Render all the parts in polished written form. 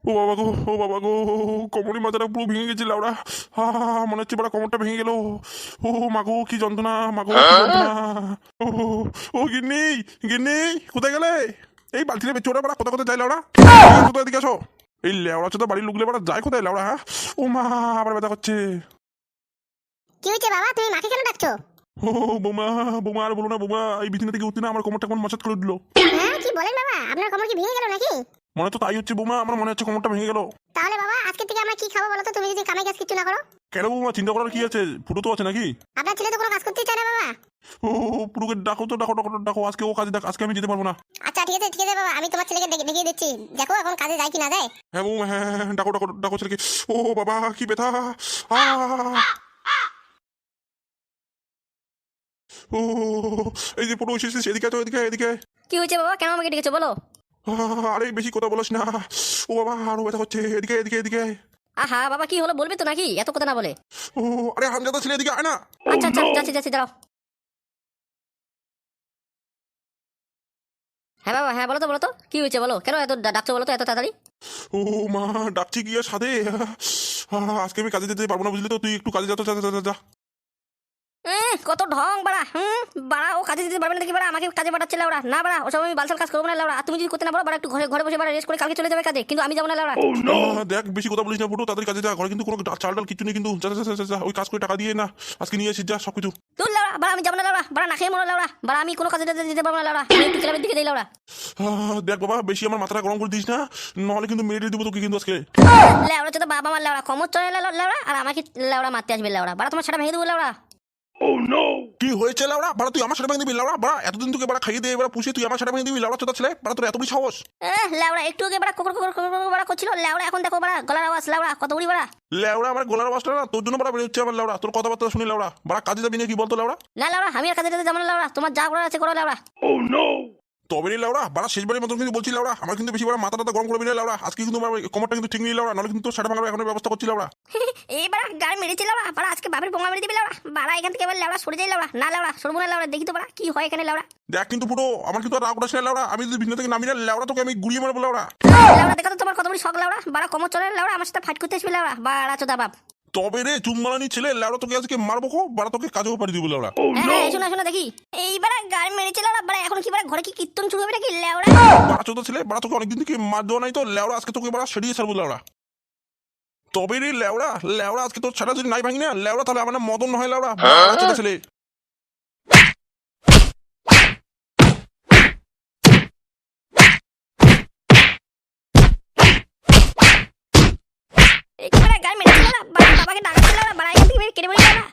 ও বাবা গো, ও বাবা গো, কোমরের মাথাটা পুরো ভেঙে গেছে লাউড়া। হা হা হা, মনে হচ্ছে বড় কোমরটা ভেঙে গেল। ও মাগো কি যন্ত্রণা, মাগো কি যন্ত্রণা। ও ও গিন্নি, গিন্নি কোথায় গেলে? এই বালতিটা বেচে ওরা বড়া কোথায় কোথায় যায় লাউড়া? এদিকে আসো তো, এদিকে আসো। এই লেওড়া চোদা বাড়ির লোকলে বড়া যায় কোথায় লাউড়া? হ্যাঁ, ও মা আবার ব্যথা করছে। কি হয়েছে বাবা, তুমি মাকে কেন ডাকছো? ও বোমা, বোমা আর বলো না বোমা, এই বিছানা থেকে উঠতে না আমার কোমরটা কেমন মচাত করে উঠলো। হ্যাঁ, কি বলেন বাবা, আপনার কোমর কি ভেঙে গেল নাকি? মনে তো তাই হচ্ছে বোমা, আমার মনে হচ্ছে কোমরটা ভেঙে গেল। তাহলে বাবা আজকে থেকে আমরা কি খাবো বলো তো, তুমি যদি কামাই কাজ কিছু না করো? কেন বোমা, চিন্তা করার কি আছে? ফুটো তো আছে নাকি? আপনার ছেলে তো কোনো কাজ করতেই চায় না বাবা। ও পুরোকে ডাকো তো, ডাকো ডাকো ডাকো, আজকে ও কাজে ডাক, আজকে আমি যেতে পারবো না। আচ্ছা ঠিক আছে ঠিক আছে বাবা, আমি তোমার ছেলেকে দেখিয়ে দিচ্ছি, দেখো এখন কাজে যায় কি না যায়। হ্যাঁ বৌমা, হ্যাঁ হ্যাঁ, হ্যাঁ, ডাকো ডাকো ডাকো ছেলেকে। ও বাবা কি ব্যথা। আহ! ও এই যে পুরো এসেছিস, এদিকে তো, এদিকে এদিকে। কি হয়েছে বাবা, কেন আমাকে ডেকেছো বলো? আরে বেশি কথা বলিস না। ও বাবা আরো ব্যথা করছে, এদিকে এদিকে এদিকে। আহা বাবা, কি হলো বলবে তো নাকি, এত কথা না বলে? ও আরে হামজাদা ছেলে, এদিকে আয় না। আচ্ছা আচ্ছা, যাচ্ছি যাচ্ছি, দাঁড়াও। হ্যাঁ বাবা, হ্যাঁ বলো তো, বলো তো কি হয়েছে বলো, কেন এত ডাকছো বলো তো এত তাড়াতাড়ি? ও মা ডাকছি কি আর সাথে। আজকে আমি কাজে যেতে পারবো না বুঝলি তো, তুই একটু কাজে যা তো, যা যা, যা, যা। কত ঢং বাড়া, বাড়া ও কাজে দিতে পারবে না দেখি, বাড়া আমাকে কাজে পাঠাচ্ছে লাউড়া, না বাড়া ওসব আমি বালসাল কাজ করবো না লাউড়া, আর তুমি যদি করতে না পারো বাড়া একটু ঘরে ঘরে বসে বাড়া রেস্ট করে কালকে চলে যাবে কাজে, কিন্তু আমি যাবো না লাউড়া। দেখ বেশি কথা বলিস না ফুটো, তাদের কাজে যা, ঘরে কিন্তু কোনো চাল ডাল কিছু নেই কিন্তু, যা যা যা, যা, যা, ওই কাজ করে টাকা দিয়ে না আজকে নিয়ে এসিস, যা সবকিছু। তুই লাউড়া, বাড়া আমি যাবো না লাউড়া, বাড়া না খেয়ে মরো লাউড়া, বাড়া আমি কোনো কাজে দিতে পারবো না লাউড়া, আমি একটু ক্লাবের দিকে যাই লাউড়া। দেখ বাবা বেশি আমার মাথাটা গরম করে দিস না, নাহলে কিন্তু মেরে দেবো তোকে কিন্তু আজকে। লাউড়া তো বাবা আমার লাউড়া কমর চলে লাউড়া, আর আমাকে লাউড়া মারতে আসবে লাউড়া, বাড়া তোমার সেটা ভেঙে দেবো লাউড়া। কি হয়েছে লাউড়া, বাড়া তুই আমার সাথে ভেঙে দিবি লাউড়া, বাড়া এতদিন তোকে বাড়া খাইয়ে দিয়ে এবার পুষে তুই আমার সাথে ভেঙে দিবি লাউড়া চোদা ছেলে, বাড়া তোর এত বড় সাহস। লাউড়া একটু আগে বাড়া কোকর কোকর কোকর বাড়া করছিল লাউড়া, এখন দেখো বাড়া গলার আওয়াজ লাউড়া কত বড়ি বাড়া। লাউড়া আমার গলার আওয়াজটা না তোর জন্য বাড়া বেড়ে হচ্ছে আমার লাউড়া, তোর কথাবার্তা শুনি লাউড়া, বাড়া কাজে যাবি না কি বলতো লাউড়া? না লাউড়া আমি আর কাজে যেতে যাবো না লাউড়া, তোমার যা করার আছে করো লাউড়া। তবে রে লাউড়া, বাড়া শেষবারের মতন কিন্তু বলছি লাউড়া, আমার কিন্তু বেশি বাড়া মাথাটা গরম করবি না লাউড়া, আজকে কিন্তু আমার কোমরটা কিন্তু ঠিক নেই লাউড়া, নাহলে কিন্তু সেটা ভাঙার এখন ব্যবস্থা করছি লাউড়া। এই বাড়া গাড়ি মেরেছে লাউড়া, বাড়া আজকে বাপের পোঙা মেরে দিবি লাউড়া, বাড়া এখান থেকে এবার লাউড়া সরে যাই লাউড়া, না লাউড়া সরবো না লাউড়া, দেখি তো বাড়া কি হয় এখানে লাউড়া। দেখ কিন্তু ফুটো, আমার কিন্তু আর রাগ উঠাস না লাউড়া, আমি যদি ভিন্ন থেকে নামি না লাউড়া তোকে আমি গুড়িয়ে মারবো লাউড়া। লাউড়া দেখো তো তোমার কত বড় শখ লাউড়া, বাড়া কমর চলে লাউড়া, আমার সাথে ফাইট করতে আসবে লাউড়া, বাড়া চোদা বাপ। তবে রে চুম্বালানি ছেলে লাউড়া, তোকে আজকে মারবো কো, বাড়া তোকে কাজেও পারি দিব লাউড়া। হ্যাঁ শোনা শোনা দেখি, এই বাড়া গাড়ি মেরেছে লাউড়া, বাড়া এখন কি বাড়া ঘরে কি কীর্তন শুরু হবে নাকি লাউড়া? বাড়া চোদা ছেলে, বাড়া তোকে অনেকদিন থেকে মার দেওয়া নাই তো লাউড়া, আজকে তোকে বাড়া সেরিয়ে ছাড়বো লাউড়া। তবে রে লাউড়া, লাউড়া আজকে তোর ছাড়া যদি নাই ভাঙি না লাউড়া, তাহলে আমার নাম মদন নয় লাউড়া, বাড়া চোদা ছেলে। এই কি বাড়া গাড়ি মেরেছে লাউড়া, বাড়া বাবাকে ডাকাচ্ছে লাউড়া, বাড়া এখান থেকে মেরে কেটে পড়ি লাউড়া।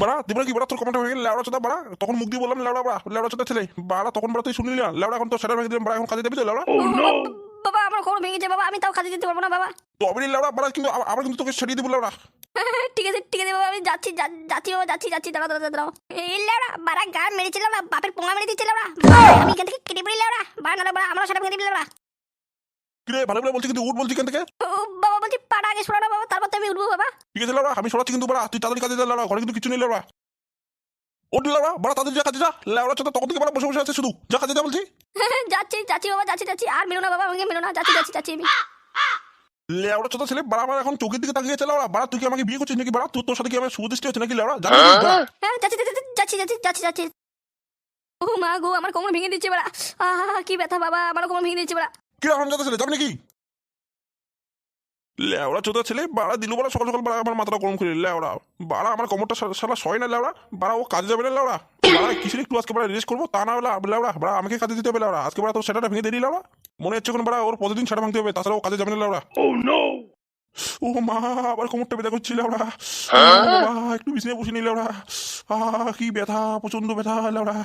বাড়া দেবরা কি বাড়া, তোর কমেন্ট হয়ে গেল লাউড়া চোদা বাড়া, তখন মুখ দিয়ে বললাম লাউড়া বাড়া, লাউড়া চোদা ছেলে বাড়া, তখন বাড়া তুই শুনলি না লাউড়া, এখন তো সেটা ভেঙে দিলাম বাড়া, এখন কাজে যাবি তো লাউড়া। বাবা আমার কোমর ভেঙেছে বাবা, আমি তাও কাজে যেতে পারবো না বাবা। তবে রে লাউড়া বাড়া, কিন্তু আবার কিন্তু তোকে সেরিয়ে দেবো লাউড়া। ঠিক আছে বাবা, আমি যাচ্ছি যাচ্ছি বাবা, যাচ্ছি দাঁড়াও দাঁড়াও দাঁড়াও। এই লাউড়া বাড়া গান মেরেছে লাউড়া, বাপের পোঙা মেরে দিচ্ছে লাউড়া, আমি এখান থেকে কেটে পড়ি লাউড়া, বাড়া না বাড়া আমার সাথে ভেঙে দিবি লাউড়া। কিরে ভালো করে বলছি কিন্তু উঠ বলছি কেন থেকে। ও বাবা বলছি পাড়া আগে সরানো বাবা, তারপর তো আমি উঠবো বাবা। ঠিক আছে লাউড়া, আমি সরাচ্ছি কিন্তু বাড়া, তুই তাড়াতাড়ি কাজে যা লাউড়া, ঘরে কিন্তু কিছু নেই লাউড়া। ওঠ লাউড়া বাড়া, তাদের যা কাজে যা, লাউড়া চোদা তখন থেকে বাড়া বসে বসে আছে শুধু, যা কাজে যা বলছি। যাচ্ছি বাবা, যাচ্ছি আর মেরো না বাবা, আমাকে মেরো না, যাচ্ছি আমি। লেওড়া চোদা ছেলে বাড়া, আমার এখন চোখের দিকে তাকিয়েছে লাউড়া, বাড়া তুই কি আমাকে বিয়ে করছিস নাকি বাড়া, তোর সাথে কি আমার সুদৃষ্টি হচ্ছে নাকি লাউড়া, জানিস হ্যাঁ যাচ্ছি। ও মা গো, আমার কোমর ভেঙে দিচ্ছে বাড়া, কি ব্যথা বাবা, আমার কোমর ভেঙে দিচ্ছে বাড়া। কি রকম চোদা ছেলে, যাবি নাকি? লেওড়া চোদা ছেলে বাড়া, দিলু বাড়া সকাল সকাল বাড়া আমার মাথাটা গরম করে লেওড়া, বাড়া আমার কোমরটা শালা সয় না লেওড়া, বাড়া ও কাজে যাবে না লেওড়া, বাড়া কিসের একটু আজকে বাড়া রেস্ট করবো তা না লেওড়া, বাড়া আমাকে কাজে দিতে হবে লেওড়া, আজকে বাড়া তোর সেটা ভেঙে দিলি লেওড়া, মনে হচ্ছে কোন বাড়া ওর প্রতিদিন সেটা ভাঙতে হবে, তাছাড়া ও কাজে যাবে না লেওড়া। ও মা আবার কোমরটা ব্যথা করছি লেওড়া, বাবা একটু বিছানায় বসে নি লেওড়া, কি ব্যথা, প্রচন্ড ব্যথা লেওড়া।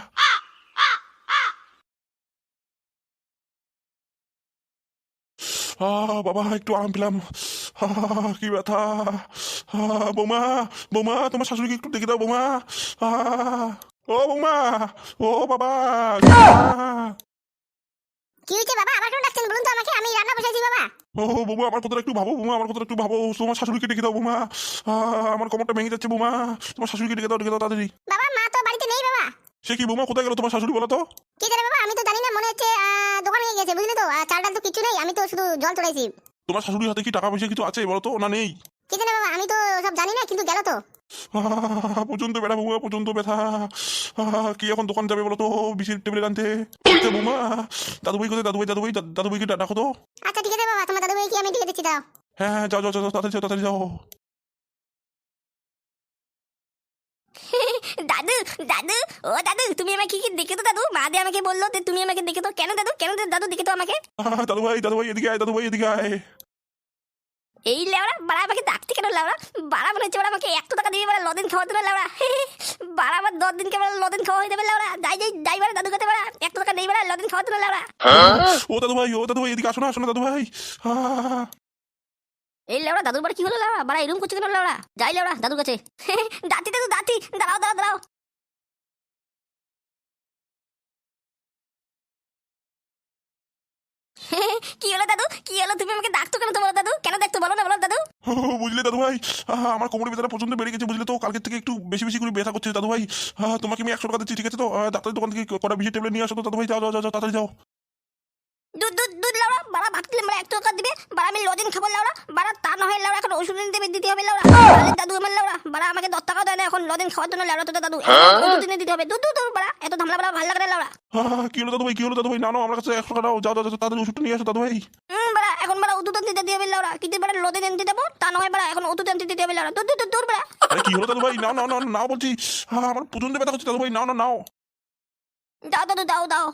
বাবা একটু আরাম পেলাম, কি ব্যথা। বৌমা, বৌমা তোমার শাশুড়িকে একটু দেখে দাও বৌমা। ও বৌমা, ও বাবা। কি হয়েছে বাবা, আবার কেন ডাকছেন বলুন তো আমাকে, আমি রান্না বসাইছি বাবা। ও বৌমা আমার কথা একটু ভাবো, বৌমা আমার কথা একটু ভাবো, তোমার শাশুড়িকে ডেকে দাও বৌমা, আমার কোমরটা ভেঙে যাচ্ছে বৌমা, তোমার শাশুড়িকে ডেকে দাও তাড়াতাড়ি। বাবা মা তো বাড়িতে নেই সে কি বৌমা, কোথায় গেল তোমার শাশুড়ি বলো তো? কি জানে বাবা, আমি তো জানি না, মনে হচ্ছে দোকানে নিয়ে গেছে, বুঝলি তো। চাল ডাল তো কিছু নেই, আমি তো শুধু জল চড়াইছি। তোমার শাশুড়ির হাতে কি টাকা পয়সা কিছু আছে বলো তো, না নেই? কি জানে বাবা, আমি তো সব জানি না, কিন্তু গেল তো। পর্যন্ত ব্যথা বৌমা, পর্যন্ত ব্যথা। কি এখন দোকান যাবে বলো তো বিশের টেবিলে আনতে? বৌমা, দাদুভাই কোথায়? দাদুভাইকে ডাকো তো। আচ্ছা ঠিক আছে বাবা, তোমার দাদু ভাই কি আমি ডেকে দিচ্ছি, দাও। হ্যাঁ হ্যাঁ, যাও যাও যাও, তাড়াতাড়ি যাও, তাড়াতাড়ি যাও। দাদু দাদু, ও দাদু, তুমি আমাকে কি দেখে তো দাদু? মা দিয়ে আমাকে বললো যে তুমি আমাকে দেখে তো। কেন দাদু, কেন দাদু দেখে তো আমাকে? দাদুভাই এদিকে আয়, দাদুভাই এদিকে আয়। এই লেওড়া বাড়া আমাকে ডাকতে কেন লেওড়া? বাড়া মনে হচ্ছে বাড়া আমাকে 100 টাকা দিয়ে বাড়া লদিন খাওয়াতে না লেওড়া। বাড়া আমার 10 দিনকে বাড়া লদিন খাওয়া হয়ে যাবে লেওড়া। যাই বাড়া দাদু কাছে বাড়া 100 টাকা নেই বাড়া লদিন খাওয়াতে না লেওড়া। ও দাদুভাই এদিকে আসো না, আসো না দাদুভাই। এই লেওড়া দাদুর বাড়ি কি হলো লেওড়া? বাড়া এরকম করছে কেন লেওড়া? যাই লেওড়া দাদুর কাছে। দাঁতি দাদু দাঁতি, দাঁড়াও দাঁড়াও দাঁড়াও। কি হলো দাদু, কি হলো? তুমি আমাকে ডাকতো কেন তো বলো দাদু? কেন ডাকতো বলো না, বলো দাদু। বুঝলে দাদুভাই, আমার কোমরের ব্যথাটা প্রচন্ড বেড়ে গেছে, বুঝলে তো। কালকের থেকে একটু বেশি বেশি করে ব্যথা করছে দাদুভাই। তোমাকে আমি 100 টাকা দিচ্ছি, ঠিক আছে তো? ডাক্তারের দোকান থেকে কটা বিশের টেবিলে নিয়ে আসো তো দাদুভাই। যাও যাও যাও, তাড়াতাড়ি যাও। দুধ দুধ দুধ লাউড়া, বাড়া ভাবছিলাম বাড়া 100 টাকা দিবে, বাড়া আমি লজেন খাবো লাউড়া, বাড়া তা না হয় লাউড়া এখন ওষুধ দিতে হবে লাউড়া। তাহলে দাদু আমার লাউড়া, বাড়া আমাকে 10 টাকা দেয় না এখন লজেন খাওয়ার জন্য লাউড়া, তো দাদু ওষুধ এনে দিতে হবে। দুধ দুধ বাড়া, এত ঝামেলা বাড়া ভালো লাগে না লাউড়া। কি হলো দাদুভাই, কি হলো দাদুভাই? না না, আমার কাছে 100 টাকা দাও। যাও যাও যাও, তাড়াতাড়ি ওষুধটা নিয়ে আসো দাদুভাই। বাড়া এখন বাড়া ওষুধ আনতে দিতে হবে লাউড়া, কিন্তু বাড়া লজেন এনে দেবো, তা না হয় বাড়া এখন ওষুধ আনতে দিতে হবে লাউড়া। দুধ দুধ দুধ বাড়া। আরে কি হলো দাদুভাই? নাও নাও নাও নাও বলছি। আমার প্রচন্ড ব্যথা করছে দাদুভাই, নাও না নাও। দাও দাদু দাও দাও।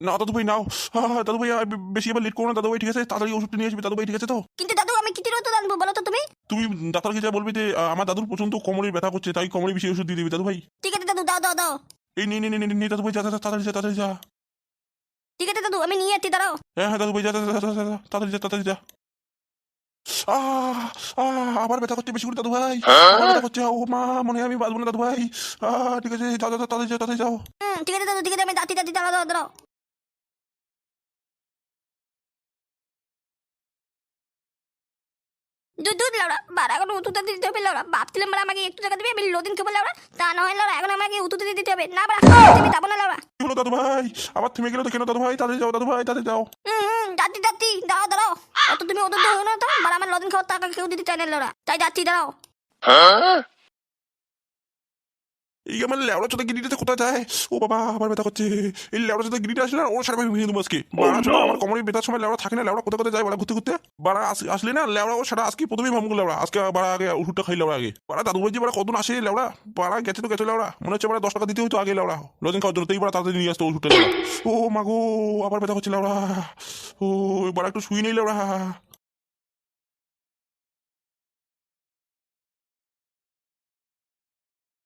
না দাদুভাই নাও। দাদুভাই বেশি এবার লেট করো না দাদুভাই, ঠিক আছে? তাড়াতাড়ি ওষুধটা নিয়ে আসবে দাদুভাই, ঠিক আছে তো? কিন্তু দাদু আমি কিতির ওষুধ আনবো বলো তো তুমি? তুমি ডাক্তারকে যা বলবে যে আমার দাদুর প্রচন্ড কোমরে ব্যথা করছে, তাই কোমরে বেশি ওষুধ দিয়ে দিবি দাদুভাই। ঠিক আছে দাদু, দাও দাও দাও। এই নে দাদুভাই, যা যা যা, তাড়াতাড়ি যা, তাড়াতাড়ি যা। ঠিক আছে দাদু, আমি নিয়ে যাচ্ছি, দাঁড়াও। হ্যাঁ হ্যাঁ দাদুভাই, যা যা যা, যা, যা, তাড়াতাড়ি যা, তাড়াতাড়ি যা। আবার ব্যথা করছে বেশি করে দাদুভাই। আবার ব্যথা করছে। ও মা, মনে হয় আমি বাঁচবো না দাদুভাই। ঠিক আছে, যাও যাও, তাড়াতাড়ি যাও, তাড়াতাড়ি যাও। ঠিক আছে দাদু, ঠিক আছে, আমি দাঁতি দাঁড়াও দাঁড়াও দাঁড়াও। দুধ দুধ লাউড়া, বাড়া এখন উতুতে দিতে হবে লাউড়া। ভাবছিলাম বাড়া আমাকে 100 টাকা দিবে, আমি লদিন খাবো লাউড়া, তা না হয় লাউড়া এখন আমাকে উতুতে দিতে হবে। না বাড়া আমি যাবো না লাউড়া। কি হলো দাদুভাই? আবার থেমে গেলো তো কেন দাদুভাই? তাড়াতাড়ি যাও দাদুভাই, তাড়াতাড়ি যাও। দাঁতি দাঁতি, দাঁড়াও দাঁড়াও। অত তুমি ওদের হো না তো, বাড়া আমার লদিন খাওয়ার টাকা কেউ দিতে চায় না লাউড়া, তাই দাঁতি দাঁড়াও। এই আমার লেবড়া চোদা গিরিটাতে কোথায় যায়? ও বাবা, আবার ব্যথা করছে। এই লেবড়া চোদা গিরিটা আসলে না, ওর সারা ভেঙে দেবো আজকে। বাড়া ছোট, আমার কোমরে ব্যথার সময় লেবড়া থাকে না, লেবড়া কোথায় কোথায় যায় বাড়া ঘুরতে ঘুরতে। বাড়া আসলে না লেবড়া ও সারা আজকে প্রথমেই ভাবুক লেবড়া, আজকে বাড়া আগে ওষুধটা খাই লেবড়া আগে। বাড়া দাদুভাই যে বাড়া কতদিন আসে লেবড়া, বাড়া গেছে তো গেছে লেবড়া, মনে হচ্ছে বাড়া 10 টাকা দিতে হইতো আগে লেবড়া লজেন খাওয়ার জন্য, তাই বাড়া তাড়াতাড়ি নিয়ে আসতো ওষুধটা লেবড়া। ও মাগো, আবার ব্যথা করছে লেবড়া। ও বাড়া একটু শুই নেই লেবড়া।